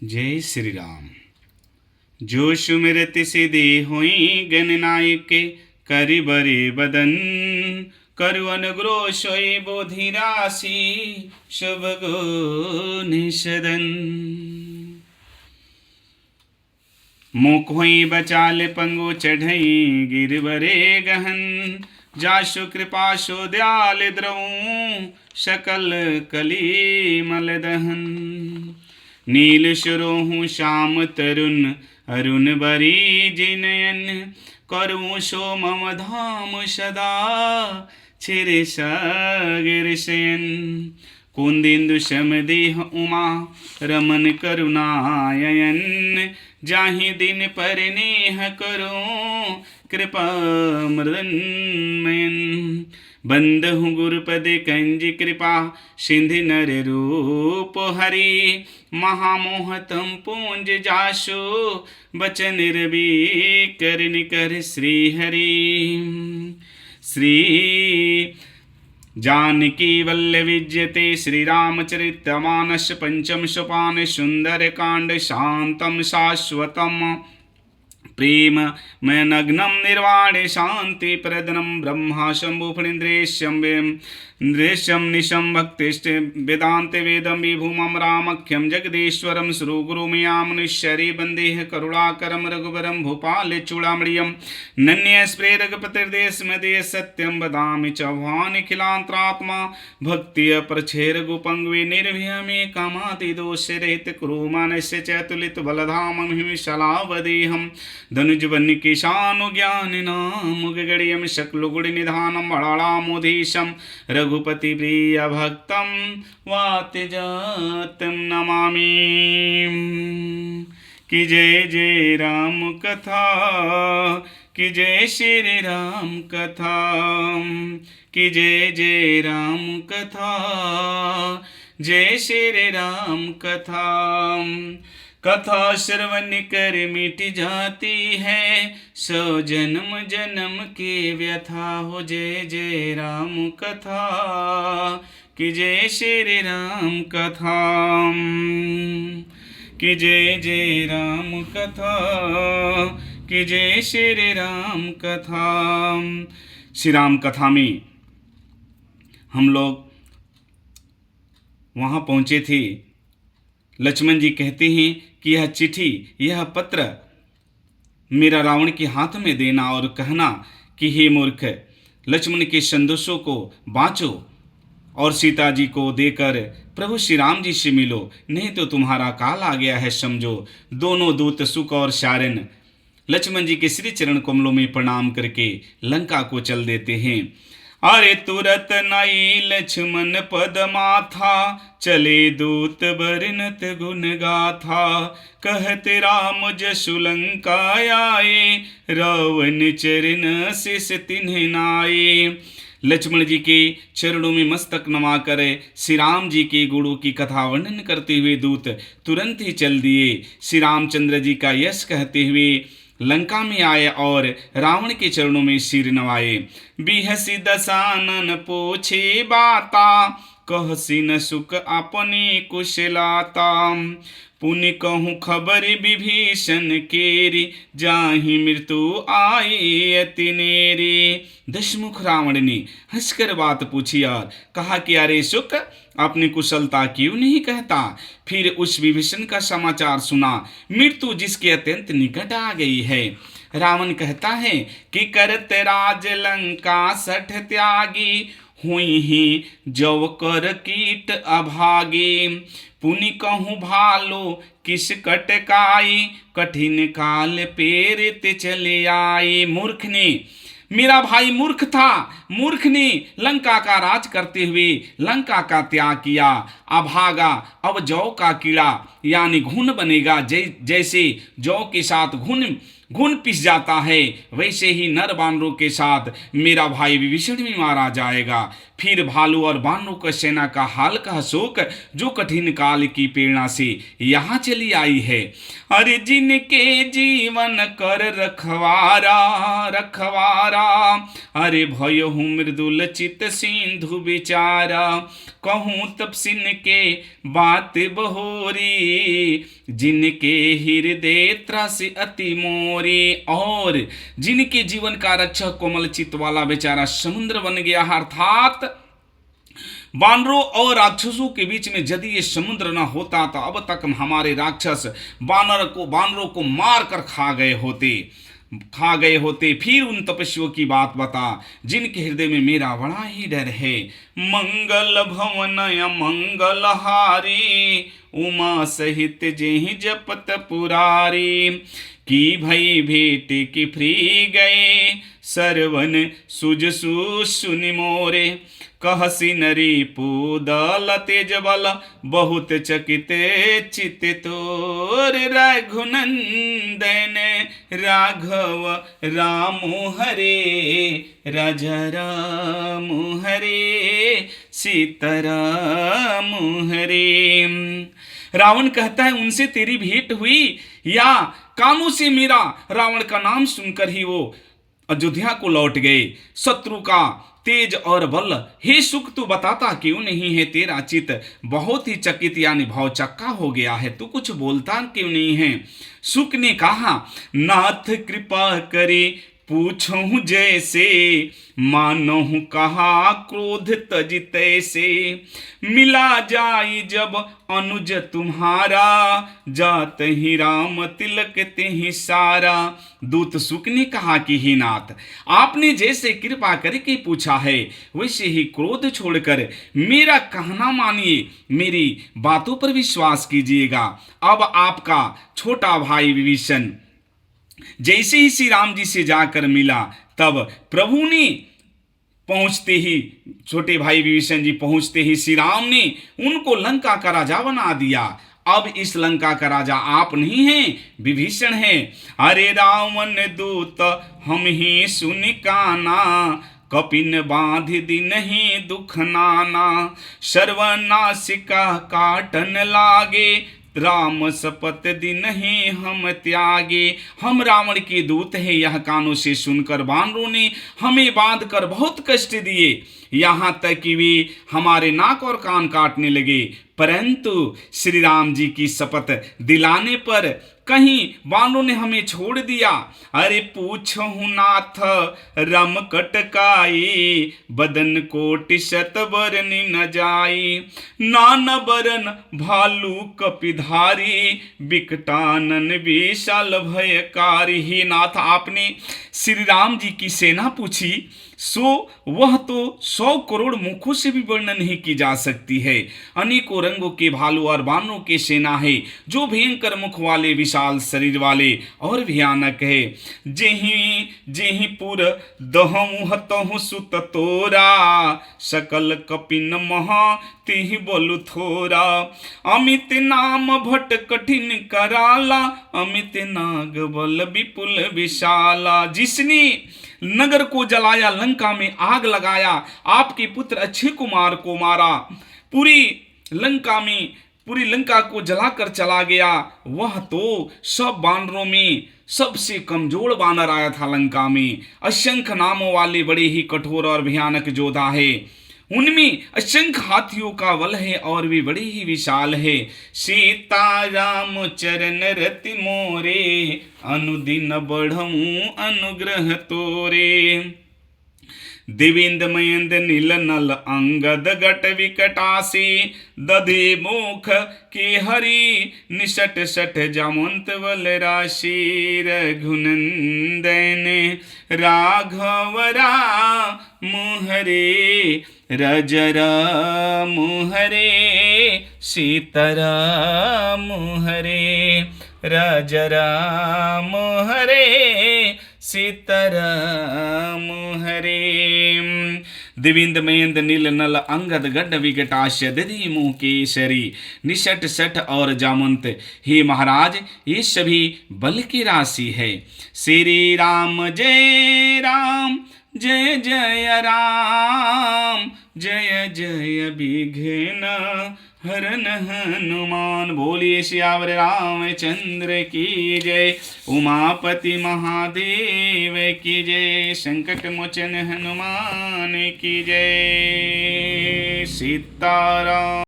जय श्री राम। जो सुमिरत सिद्धि होई गणनायक करि बरे बदन करु अनुग्रह सोई बोधि राशि शुभ गुण सदन। मुख होई बचाल पंगु चढ़ई गिरवरे गहन जासु कृपा सो दयाल द्रऊ सकल कली मल दहन। नील सुरोहु श्याम तरुण अरुण बरी जिनयन करूँ सो मम धाम सदा छिर सागर शयन। कुंदिंदु समदेह उमा रमन करुणायन जाहि दिन पर नेह करो कृपा मृदन्मयन। बंदहु गुरुपद कंज कृपा सिंधु नर रूप हरि महामोहतम पूंज जासु बचन रवि करन कर श्री हरि। श्री जानकी वल्लभ विजयते श्री रामचरितमानस पंचम सोपान सुंदर कांड शांतम शाश्वतम प्रेम मैं नग्नम निर्वाणे शांति प्रदनम ब्रह्मा शंभु फणीन्द्रेश्यम इंद्रेश्यम निशम भक्तिष्ठ वेदांत वेदम विभूमम रामख्यम जगदीश्वरम श्री गुरु मयामुनिश्चरी बंदेह करुणाकरम रघुवरम भूपाल चूड़ामणियम नन्य स्प्रे रघुपतिर्देश मदे सत्यम बदामि चौहान खिलांतरात्मा भक्ति प्रच्छे रघुपंगवे निर्भयमे कामादि दोष रहित कुरु मानस्य चैतुलित बलधाम हिमिशलावदेहम धनुज बन्य किशानु ज्ञान नाम गगड़ियम शक्ल गुड़ निधानम बड़ाड़ामोधीशम रघुपति प्रिय भक्तम वाति जातम नमामि। कि जय जय राम कथा कि जय श्री राम कथा कि जय जय राम कथा जय श्री राम कथा। कथा श्रवण कर मिट जाती है सो जन्म जन्म के व्यथा हो। जय जय राम कथा कि जय श्री राम कथा कि जय जय राम कथा कि जय श्री राम कथा। श्री राम कथा में हम लोग वहाँ पहुँचे थे। लक्ष्मण जी कहते हैं कि यह चिट्ठी यह पत्र मेरा रावण के हाथ में देना और कहना कि हे मूर्ख लक्ष्मण के संदेशों को बाँचो और सीता जी को देकर प्रभु श्री राम जी से मिलो, नहीं तो तुम्हारा काल आ गया है समझो। दोनों दूत सुख और शारण लक्ष्मण जी के श्री चरण कमलों में प्रणाम करके लंका को चल देते हैं। अरे तुरत नई लक्ष्मण पद माथा चले दूत बरनत गुण गाथा। कहते राम जसु लंका आए रावण चरण शिष तिन्ह नाये। लक्ष्मण जी के चरणों में मस्तक नमा कर श्री राम जी के गुणों की कथा वर्णन करते हुए दूत तुरंत ही चल दिए। श्री रामचंद्र जी का यश कहते हुए लंका में आए और रावण के चरणों में सिर नवाए। बिहसी दसानन पूछे बाता कहसी न सुख अपनी कुशलाता। पुनि कहूँ खबर विभीषण केरी जाहि मृत्यु आई अति नेरी। दशमुख रावण ने हंसकर बात पूछी और कहा कि अरे सुख अपनी कुशलता क्यों नहीं कहता। फिर उस विभीषण का समाचार सुना, मृत्यु जिसके अत्यंत निकट आ गई है। रावण कहता है कि करत राज लंका सठ त्यागी हुई ही जव कर कीट अभागी। पुनि कहूँ भालो किस कटकाई कठिन काल पेरित चले आई। मूर्ख ने मेरा भाई मूर्ख था, मूर्ख ने लंका का राज करते हुए लंका का त्याग किया। अभागा अब जौ का कीड़ा यानी घुन बनेगा। जैसे जौ के साथ घुन पिस जाता है वैसे ही नर बानरों के साथ मेरा भाई विभीषण भी मारा जाएगा। फिर भालू और बानरों का सेना का हाल का शोक जो कठिन काल की प्रेरणा से यहाँ चली आई है। अरे जिनके जीवन कर रखवारा रखवारा अरे भय कहूँ मृदुल चित सिंधु विचारा, कहूँ तपसिन के बात बहोरी, जिनके हृदय त्रास अति मोरी। और जिनके जीवन का रक्षक कोमल चित्त वाला बेचारा समुद्र बन गया, अर्थात बानरों और राक्षसों के बीच में यदि ये समुद्र न होता तो अब तक हमारे राक्षस बानरों को मार कर खा गए होते। फिर उन तपस्वियों की बात बता जिनके हृदय में मेरा बड़ा ही डर है। मंगल भवन मंगल हारी, उमा सहित जेहि जपत पुरारी, की भई भेट की फ्री गए, सरवन सुज सुनि मोरे, कहसी नरी पूदल तेज बल, बहुत चकित चित तोर, रघुनंदन राघव राम हरे, राजा राम हरे, सीताराम हरे। रावण कहता है उनसे तेरी भेंट हुई या कानों से मेरा रावण का नाम सुनकर ही वो अयोध्या को लौट गए। शत्रु का तेज और बल, हे सुख तू बताता क्यों नहीं है, तेरा चित बहुत ही चकित यानी भौचक्का हो गया है, तू कुछ बोलता क्यों नहीं है। सुख ने कहा नाथ कृपा करे पूछूं जैसे, मानहु कहा क्रोध तज तैसे, मिला जाई जब अनुज तुम्हारा, जात ही राम तिलक ते सारा। दूत सुक ने कहा कि हे नाथ, आपने जैसे कृपा करके पूछा है वैसे ही क्रोध छोड़कर मेरा कहना मानिए, मेरी बातों पर विश्वास कीजिएगा। अब आपका छोटा भाई विभीषण जैसे ही श्री राम जी से जाकर मिला, तब प्रभु ने पहुंचते ही, छोटे भाई विभीषण जी पहुंचते ही श्री राम ने उनको लंका का राजा बना दिया। अब इस लंका का राजा आप नहीं हैं, विभीषण हैं। अरे रावण दूत हम ही सुन काना, कपिन बांध दिन ही दुख नाना, सर्वनाशिका काटन लागे, राम शपथ दिन ही हम त्यागे। हम रावण के दूत हैं, यह कानों से सुनकर बानरों ने हमें बांध कर बहुत कष्ट दिए, यहाँ तक कि वे हमारे नाक और कान काटने लगे। परंतु श्री राम जी की शपथ दिलाने पर कहीं बानरों ने हमें छोड़ दिया। अरे पूछहु नाथ रम कटकाई, बदन कोटि शत बरनि न जाई, नान बरन भालू कपिधारी, बिकटानन विशाल भयकारी। ही नाथ, आपने श्री राम जी की सेना पूछी, सो वह तो 100 करोड़ मुखों से भी वर्णन नहीं की जा सकती है। अनेकों रंगों के भालू और बानरों की सेना है, जो भयंकर मुख वाले, विशाल शरीर वाले और भयानक है। जेहि जेहि पुर दहु हतहु सुत तोरा, सकल कपिन महा तिहि बोलु थोरा, अमित नाम भट कठिन कराला, अमित नाग बल विपुल विशाला। जिसने नगर को जलाया, लंका में आग लगाया, आपके पुत्र अक्षय कुमार को मारा, पूरी लंका को जलाकर चला गया, वह तो सब बानरों में सबसे कमजोर बानर आया था लंका में। असंख्य नामों वाले बड़े ही कठोर और भयानक योद्धा है, उनमें असंख्य हाथियों का बल है और वे बड़े ही विशाल है। सीता राम चरण रति मोरे, अनुदिन बढ़ऊं अनुग्रह तोरे। देवेंद्र मयंद नील नल अंगद गट विकटासी, दधे मुख के हरि निषट सठ जामंत बल राशि, रघुनंदन राघव राम हरे, राज राम हरे, सीताराम हरे, राज राम हरे, सीताराम हरे। दिविंद मयंद नील नल अंगद गड्ड विकटाश, दधि मुँह केसरी निषट सठ और जामंत। हे महाराज, ये सभी बल की राशि है। श्री राम जय राम, जय जय राम, जय जय विघ्न हरन हनुमान। बोलिए सियावर रामचंद्र की जय। उमापति महादेव की जय। संकट मोचन हनुमान की जय। सीताराम।